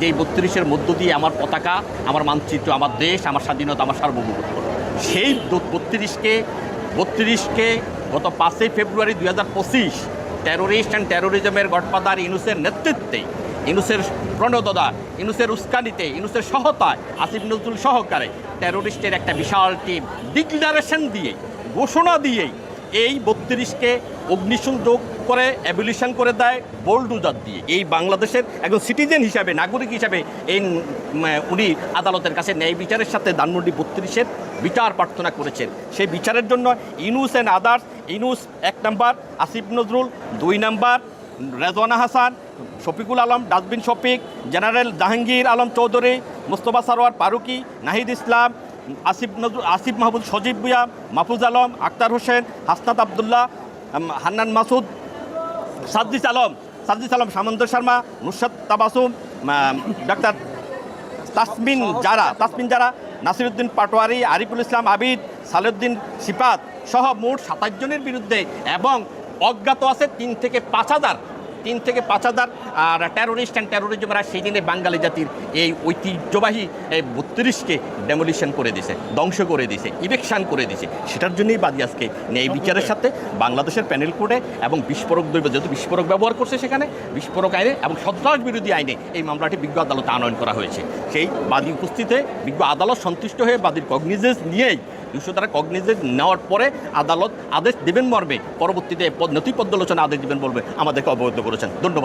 যেই 32-এর মধ্য দিয়ে আমার পতাকা, আমার মানচিত্র, আমার দেশ, আমার স্বাধীনতা, আমার সার্বভৌমত্ব, সেই 32কে গত 5 ফেব্রুয়ারি 2025 টেরোরিস্ট অ্যান্ড টেরোরিজমের গডফাদার ইউনূসের নেতৃত্বে, ইউনূসের প্রণোদনা, ইউনূসের উস্কানিতে, ইউনূসের সহায়তায়, আসিফ নজরুল সহকারে টেরোরিস্টের একটা বিশাল টিম ডিক্লারেশন দিয়ে, ঘোষণা দিয়েই এই 32কে অগ্নিসংযোগ করে অ্যাবলিশন করে দেয় বোলডুজার দিয়ে। এই বাংলাদেশের একজন সিটিজেন হিসাবে, নাগরিক হিসাবে এই উনি আদালতের কাছে ন্যায় বিচারের সাথে ধানমন্ডি 32-এর বিচার প্রার্থনা করেছেন। সেই বিচারের জন্য Yunus and others, Yunus 1 number, Asif Nazrul 2 number, Rezwana Hasan, Shafiqul Alam dustbin Shafiq, general Jahangir Alam Chowdhury, Mostafa Sarwar Farooqui, Nahid Islam, Asif Mahmud, Sajib Bhuiyan, Mahfuz Alam, Akhter Hossain, Hasnat Abdullah, Hannan Masud, Saddis Alam, Samanta Sharma, Nusrat Tabassum, doctor Tasnim Zara, Nasiruddin Patwari, Ariful Islam Abid, Salehuddin Sifat সহ মোট 27 জনের বিরুদ্ধে, এবং অজ্ঞাত আছে 3 থেকে 5,000 আর টেরোরিস্ট অ্যান্ড টেরোরিজমরা সেই দিনে বাঙালি জাতির এই ঐতিহ্যবাহী 32কে ডেমোলিশন করে দিয়েছে, ধ্বংস করে দিয়েছে, ইভেকশন করে দিয়েছে। সেটার জন্যই বাদী আজকে ন্যায় বিচারের সাথে বাংলাদেশের প্যানেল কোর্টে, এবং বিস্ফোরক দ্রব্য যেহেতু বিস্ফোরক ব্যবহার করছে সেখানে বিস্ফোরক আইনে এবং সন্ত্রাস বিরোধী আইনে এই মামলাটি বিজ্ঞ আদালতে আনয়ন করা হয়েছে। সেই বাদী উপস্থিতে বিজ্ঞ আদালত সন্তুষ্ট হয়ে বাদীর কগনিজেন্স নিয়েই 200 ধারা কগনিজেন্স নেওয়ার পরে আদালত আদেশ দেবেন মর্মে পরবর্তীতে নথি পর্যালোচনা আদেশ দেবেন বলবে আমাদেরকে অবগত করেছেন। ধন্যবাদ।